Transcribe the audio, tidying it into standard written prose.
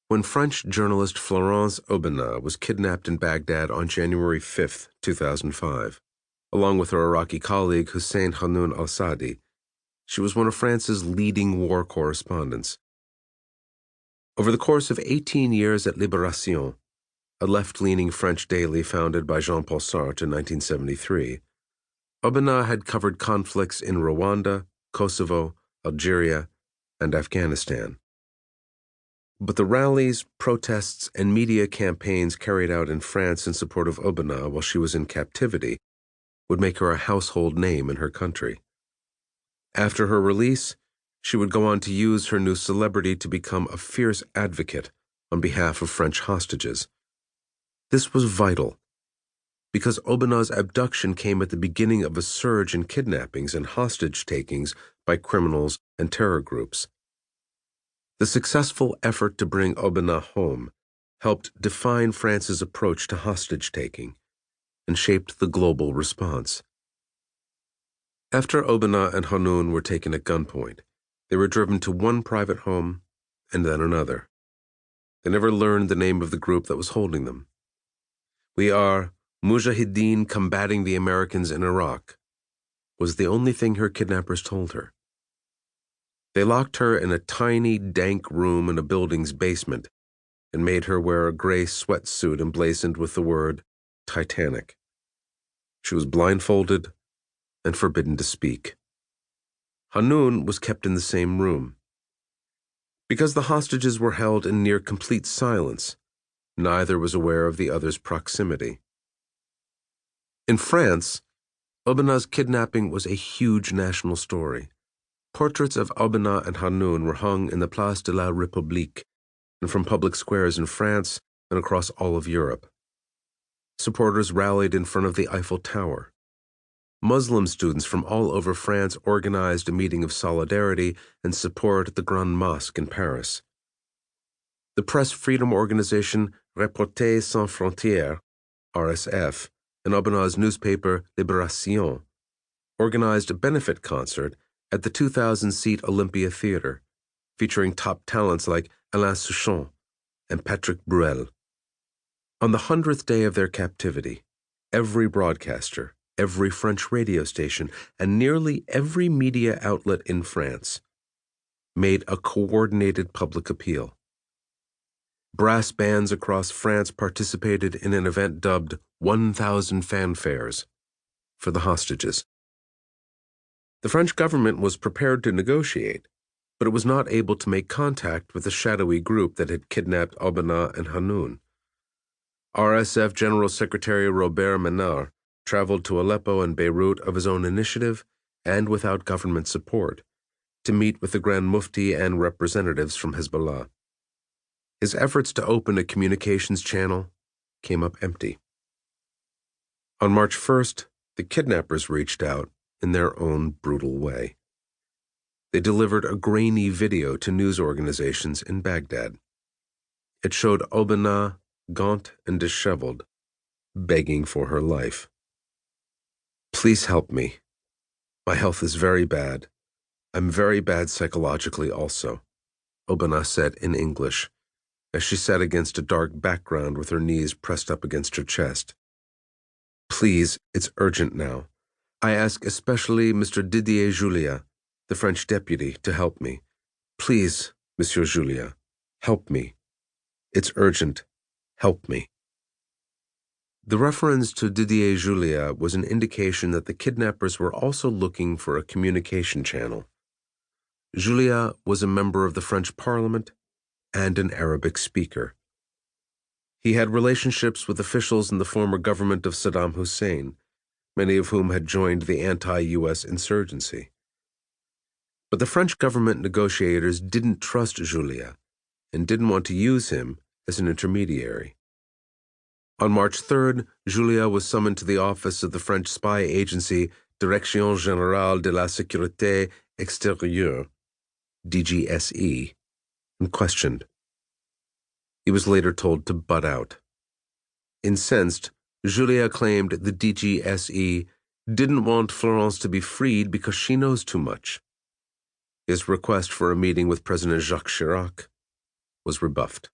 When French journalist Florence Aubenas was kidnapped in Baghdad on January 5, 2005, along with her Iraqi colleague Hussein Hanoun al-Saadi, she was one of France's leading war correspondents. Over the course of 18 years at Libération, a left-leaning French daily founded by Jean-Paul Sartre in 1973, Aubenas had covered conflicts in Rwanda, Kosovo, Algeria, and Afghanistan. But the rallies, protests, and media campaigns carried out in France in support of Aubenas while she was in captivity would make her a household name in her country. After her release, she would go on to use her new celebrity to become a fierce advocate on behalf of French hostages. This was vital, because Aubenas' abduction came at the beginning of a surge in kidnappings and hostage-takings by criminals and terror groups. The successful effort to bring Aubenas home helped define France's approach to hostage-taking and shaped the global response. After Aubenas and Hanoun were taken at gunpoint, they were driven to one private home and then another. They never learned the name of the group that was holding them. "We are Mujahideen combating the Americans in Iraq," was the only thing her kidnappers told her. They locked her in a tiny, dank room in a building's basement and made her wear a gray sweatsuit emblazoned with the word Titanic. She was blindfolded and forbidden to speak. Hanoun was kept in the same room. Because the hostages were held in near complete silence, neither was aware of the other's proximity. In France, Aubenas' kidnapping was a huge national story. Portraits of Aubenas and Hanoun were hung in the Place de la République and from public squares in France and across all of Europe. Supporters rallied in front of the Eiffel Tower. Muslim students from all over France organized a meeting of solidarity and support at the Grand Mosque in Paris. The press freedom organization Reporters Sans Frontières, RSF, and Aubenas' newspaper Libération organized a benefit concert at the 2,000-seat Olympia Theater, featuring top talents like Alain Souchon and Patrick Bruel. On the 100th day of their captivity, every broadcaster, every French radio station, and nearly every media outlet in France made a coordinated public appeal. Brass bands across France participated in an event dubbed 1,000 Fanfares for the hostages. The French government was prepared to negotiate, but it was not able to make contact with the shadowy group that had kidnapped Aubenas and Hanoun. RSF General Secretary Robert Menard traveled to Aleppo and Beirut of his own initiative and without government support to meet with the Grand Mufti and representatives from Hezbollah. His efforts to open a communications channel came up empty. On March 1st, the kidnappers reached out in their own brutal way. They delivered a grainy video to news organizations in Baghdad. It showed Aubenas, gaunt and disheveled, begging for her life. "Please help me. My health is very bad. I'm very bad psychologically also," Aubenas said in English, as she sat against a dark background with her knees pressed up against her chest. "Please, it's urgent now. I ask especially Mr. Didier Julia, the French deputy, to help me. Please, Monsieur Julia, help me. It's urgent. Help me." The reference to Didier Julia was an indication that the kidnappers were also looking for a communication channel. Julia was a member of the French Parliament and an Arabic speaker. He had relationships with officials in the former government of Saddam Hussein, many of whom had joined the anti-U.S. insurgency. But the French government negotiators didn't trust Julia and didn't want to use him as an intermediary. On March 3rd, Julia was summoned to the office of the French spy agency Direction Générale de la Sécurité Extérieure, DGSE, and questioned. He was later told to butt out. Incensed, Julia claimed the DGSE didn't want Florence to be freed because she knows too much. His request for a meeting with President Jacques Chirac was rebuffed.